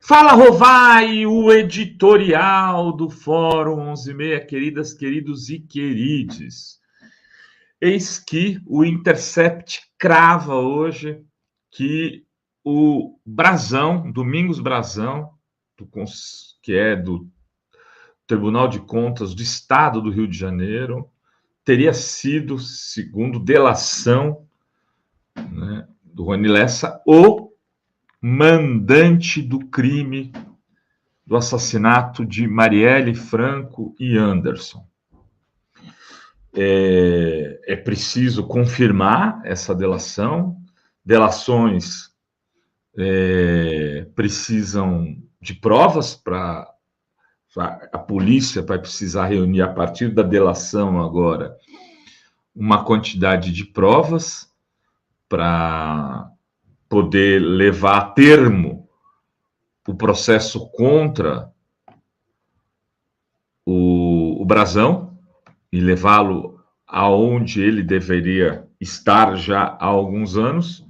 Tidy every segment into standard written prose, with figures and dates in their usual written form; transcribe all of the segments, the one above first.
Fala, Rovai, o editorial do Fórum 11:30, queridas, queridos e querides. Eis que o Intercept crava hoje que o Brazão, Domingos Brazão, que é do Tribunal de Contas do Estado do Rio de Janeiro, teria sido, segundo delação, né, do Rony Lessa, o mandante do crime do assassinato de Marielle Franco e Anderson. É preciso confirmar essa delação. Delações precisam de provas para a polícia vai precisar reunir a partir da delação agora uma quantidade de provas para poder levar a termo o processo contra o Brazão e levá-lo aonde ele deveria estar já há alguns anos,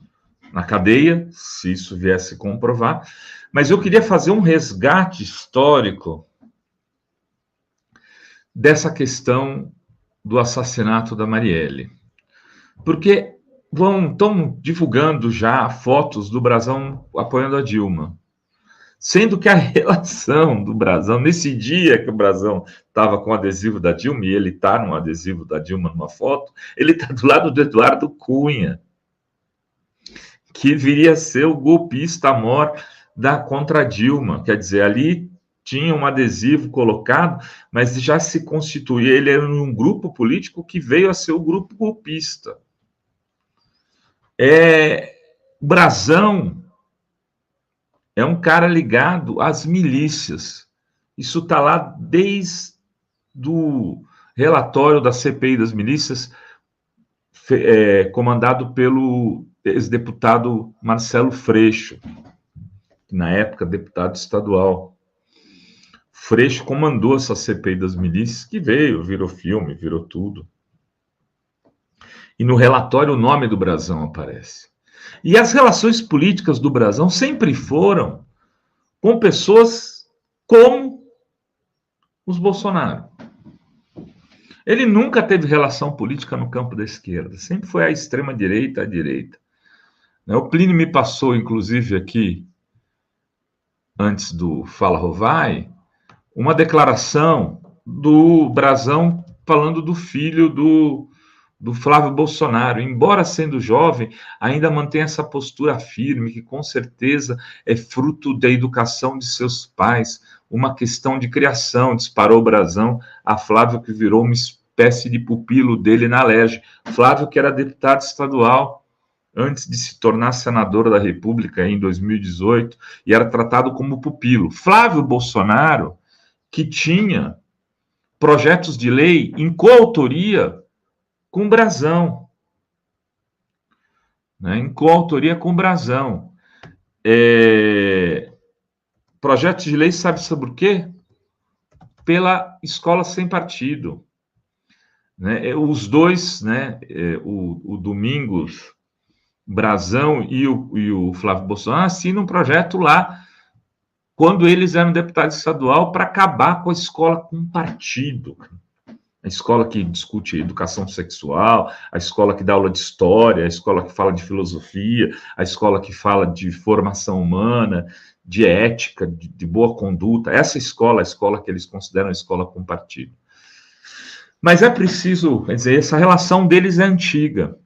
na cadeia, se isso viesse comprovar. Mas eu queria fazer um resgate histórico dessa questão do assassinato da Marielle. Porque estão divulgando já fotos do Brazão apoiando a Dilma. Sendo que a relação do Brazão, nesse dia que o Brazão estava com o adesivo da Dilma, e ele está no adesivo da Dilma numa foto, ele está do lado do Eduardo Cunha, que viria a ser o golpista mor contra a Dilma. Quer dizer, ali tinha um adesivo colocado, mas já se constituía, ele era um grupo político que veio a ser o grupo golpista. O Brazão é um cara ligado às milícias. Isso está lá desde o relatório da CPI das milícias, comandado pelo ex-deputado Marcelo Freixo, na época deputado estadual. Freixo comandou essa CPI das milícias, que virou filme, virou tudo. E no relatório o nome do Brazão aparece. E as relações políticas do Brazão sempre foram com pessoas como os Bolsonaro. Ele nunca teve relação política no campo da esquerda, sempre foi a extrema-direita, à direita. O Plínio me passou, inclusive, aqui, antes do Fala Rovai, uma declaração do Brazão falando do filho do Flávio Bolsonaro. Embora sendo jovem, ainda mantém essa postura firme, que com certeza é fruto da educação de seus pais, uma questão de criação, disparou o Brazão a Flávio, que virou uma espécie de pupilo dele na Alerj. Flávio, que era deputado estadual, antes de se tornar senador da República em 2018, e era tratado como pupilo. Flávio Bolsonaro, que tinha projetos de lei em coautoria com o Brazão, né? Em coautoria com o Brazão. Projetos de lei, sabe sobre o quê? Pela escola sem partido. Né? Os dois, né? O Domingos Brazão e o Flávio Bolsonaro assinam um projeto lá, quando eles eram deputados estadual, para acabar com a escola com partido. A escola que discute educação sexual, a escola que dá aula de história, a escola que fala de filosofia, a escola que fala de formação humana, de ética, de boa conduta. Essa escola, a escola que eles consideram a escola com partido. Mas é preciso, quer dizer, essa relação deles é antiga.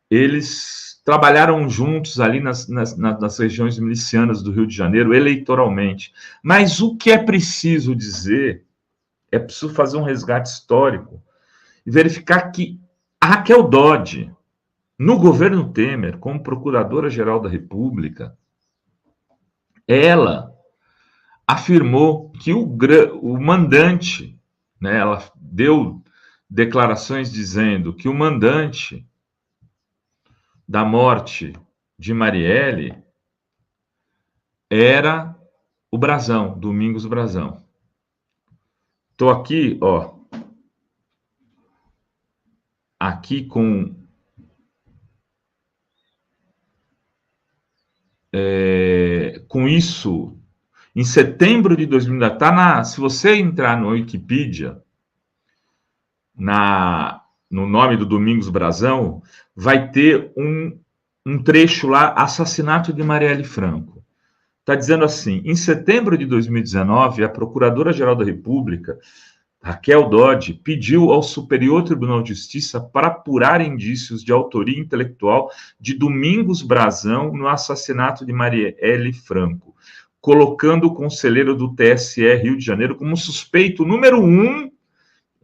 Eles trabalharam juntos ali nas regiões milicianas do Rio de Janeiro, eleitoralmente. Mas o que é preciso dizer, é preciso fazer um resgate histórico e verificar que a Raquel Dodge, no governo Temer, como Procuradora-Geral da República, ela afirmou que o mandante, né, ela deu declarações dizendo que o mandante da morte de Marielle era o Brazão, Domingos Brazão. Estou aqui, aqui com isso Em setembro de 2000, se você entrar no Wikipedia, no nome do Domingos Brazão, vai ter um trecho lá, assassinato de Marielle Franco. Está dizendo assim: em setembro de 2019, a Procuradora-Geral da República, Raquel Dodge, pediu ao Superior Tribunal de Justiça para apurar indícios de autoria intelectual de Domingos Brazão no assassinato de Marielle Franco, colocando o conselheiro do TSE Rio de Janeiro como suspeito número 1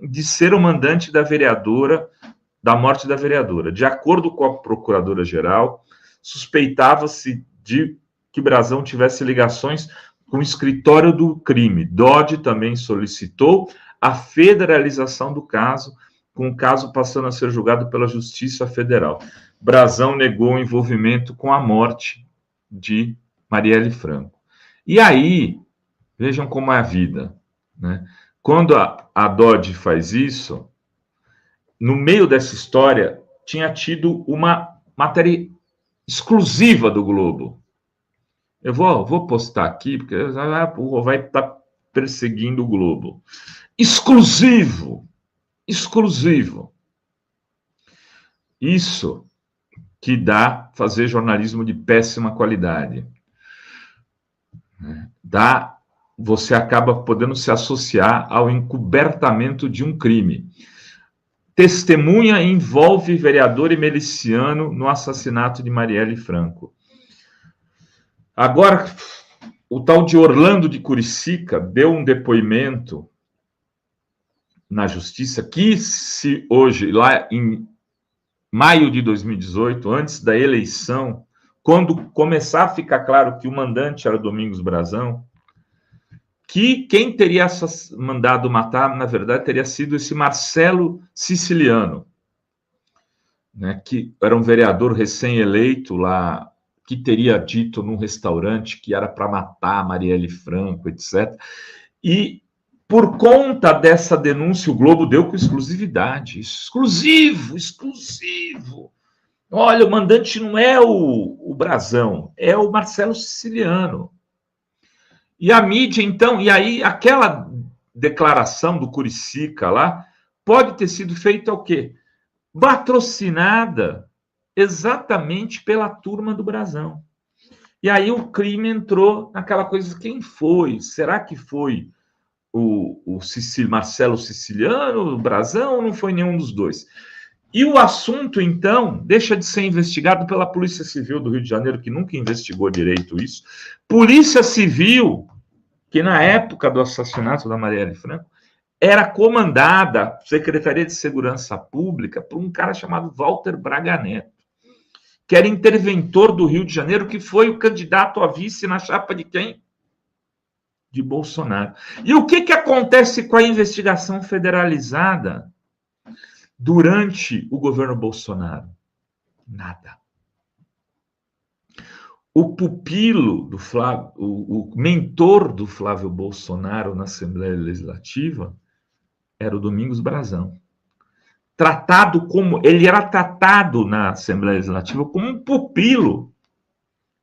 de ser o mandante da morte da vereadora. De acordo com a Procuradora-Geral, suspeitava-se de que Brazão tivesse ligações com o escritório do crime. Dodge também solicitou a federalização do caso, com o caso passando a ser julgado pela Justiça Federal. Brazão negou o envolvimento com a morte de Marielle Franco. E aí, vejam como é a vida, né? Quando a Dodge faz isso, no meio dessa história, tinha tido uma matéria exclusiva do Globo. Eu vou postar aqui, porque vai estar perseguindo o Globo. Exclusivo. Isso que dá fazer jornalismo de péssima qualidade. Você acaba podendo se associar ao encobertamento de um crime. Testemunha envolve vereador e miliciano no assassinato de Marielle Franco. Agora, o tal de Orlando de Curicica deu um depoimento na justiça que, se hoje, lá em maio de 2018, antes da eleição, quando começar a ficar claro que o mandante era Domingos Brazão, que quem teria mandado matar, na verdade, teria sido esse Marcelo Siciliano, né, que era um vereador recém-eleito lá, que teria dito num restaurante que era para matar a Marielle Franco, etc. E, por conta dessa denúncia, o Globo deu com exclusividade. Exclusivo! Olha, o mandante não é o Brazão, é o Marcelo Siciliano. E a mídia, então, e aí aquela declaração do Curicica lá pode ter sido feita o quê? Patrocinada exatamente pela turma do Brazão. E aí o crime entrou naquela coisa, quem foi? Será que foi o Marcelo Siciliano, o Brazão, ou não foi nenhum dos dois? E o assunto, então, deixa de ser investigado pela Polícia Civil do Rio de Janeiro, que nunca investigou direito isso. Polícia Civil, que na época do assassinato da Marielle Franco, era comandada, Secretaria de Segurança Pública, por um cara chamado Walter Braga Neto, que era interventor do Rio de Janeiro, que foi o candidato a vice na chapa de quem? De Bolsonaro. E o que acontece com a investigação federalizada durante o governo Bolsonaro? Nada. O pupilo do Flávio, o mentor do Flávio Bolsonaro na Assembleia Legislativa era o Domingos Brazão. Ele era tratado na Assembleia Legislativa como um pupilo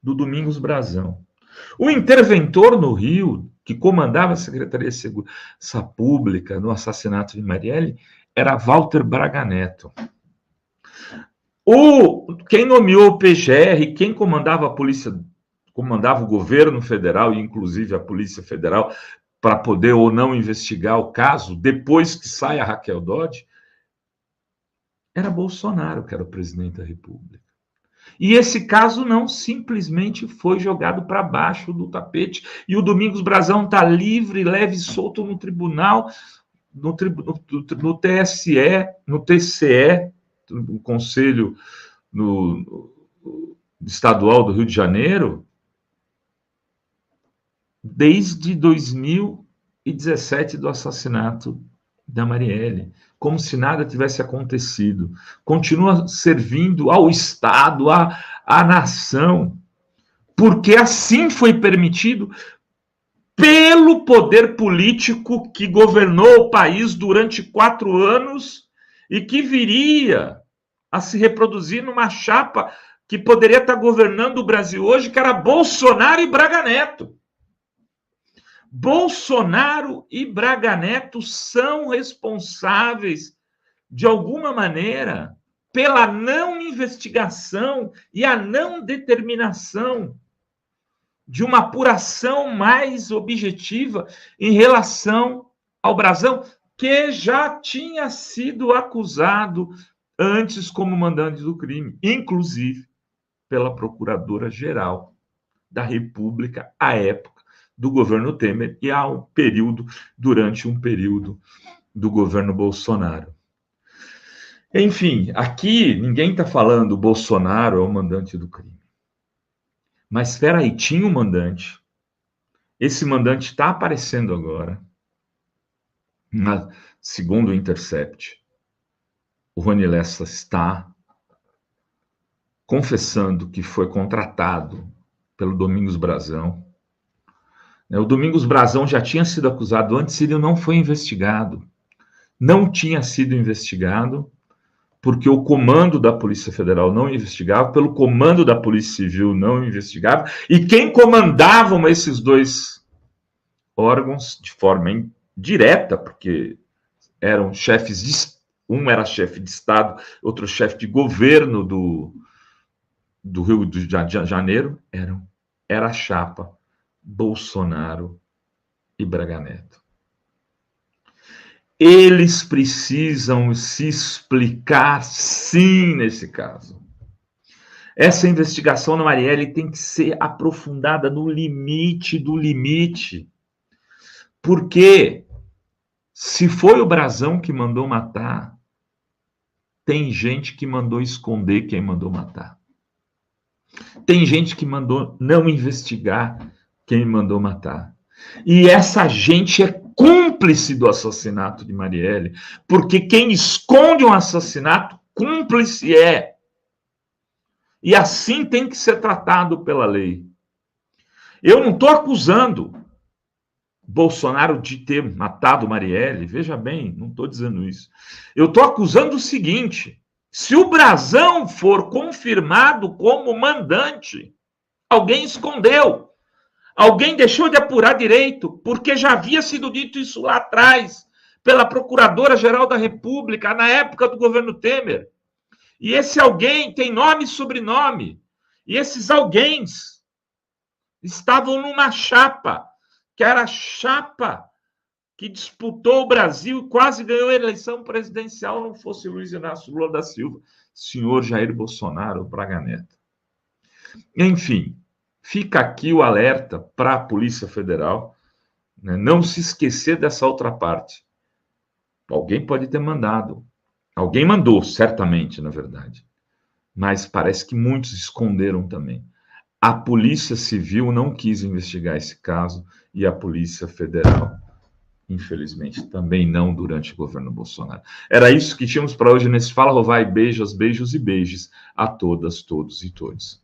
do Domingos Brazão. O interventor no Rio, que comandava a Secretaria de Segurança Pública no assassinato de Marielle, era Walter Braga Neto. Quem nomeou o PGR, quem comandava a polícia, comandava o governo federal e inclusive a Polícia Federal para poder ou não investigar o caso, depois que sai a Raquel Dodge, era Bolsonaro, que era o presidente da República. E esse caso não simplesmente foi jogado para baixo do tapete, e o Domingos Brazão está livre, leve e solto no tribunal, no TSE, no TCE, o Conselho Estadual do Rio de Janeiro, desde 2017 do assassinato da Marielle, como se nada tivesse acontecido. Continua servindo ao Estado, à nação, porque assim foi permitido pelo poder político que governou o país durante 4 anos e que viria a se reproduzir numa chapa que poderia estar governando o Brasil hoje, que era Bolsonaro e Braga Neto. Bolsonaro e Braga Neto são responsáveis, de alguma maneira, pela não investigação e a não determinação de uma apuração mais objetiva em relação ao Brazão, que já tinha sido acusado antes como mandante do crime, inclusive pela Procuradora-Geral da República à época do governo Temer e durante um período do governo Bolsonaro. Enfim, aqui ninguém está falando Bolsonaro é o mandante do crime. Mas espera aí, tinha um mandante. Esse mandante está aparecendo agora. Segundo o Intercept, o Rony Lessa está confessando que foi contratado pelo Domingos Brazão. O Domingos Brazão já tinha sido acusado antes, ele não foi investigado. Não tinha sido investigado porque o comando da Polícia Federal não investigava, pelo comando da Polícia Civil não investigava, e quem comandavam esses dois órgãos de forma direta, porque eram chefes um era chefe de Estado, outro chefe de governo do Rio de Janeiro, era a chapa Bolsonaro e Braga Neto. Eles precisam se explicar, sim, nesse caso. Essa investigação na Marielle tem que ser aprofundada no limite do limite. Porque se foi o Brazão que mandou matar, tem gente que mandou esconder quem mandou matar. Tem gente que mandou não investigar quem mandou matar. E essa gente é cúmplice do assassinato de Marielle, porque quem esconde um assassinato, cúmplice é. E assim tem que ser tratado pela lei. Eu não estou acusando Bolsonaro de ter matado Marielle, veja bem, não estou dizendo isso. Eu estou acusando o seguinte: se o Brazão for confirmado como mandante, alguém escondeu. Alguém deixou de apurar direito, porque já havia sido dito isso lá atrás, pela Procuradora-Geral da República, na época do governo Temer. E esse alguém tem nome e sobrenome. E esses alguéms estavam numa chapa, que era a chapa que disputou o Brasil e quase ganhou a eleição presidencial, não fosse Luiz Inácio Lula da Silva, senhor Jair Bolsonaro, Braga Neto. Enfim, fica aqui o alerta para a Polícia Federal, né, não se esquecer dessa outra parte. Alguém pode ter mandado. Alguém mandou, certamente, na verdade. Mas parece que muitos esconderam também. A Polícia Civil não quis investigar esse caso e a Polícia Federal, infelizmente, também não durante o governo Bolsonaro. Era isso que tínhamos para hoje nesse Fala Rovai. Beijos, beijos e beijos a todas, todos e todos.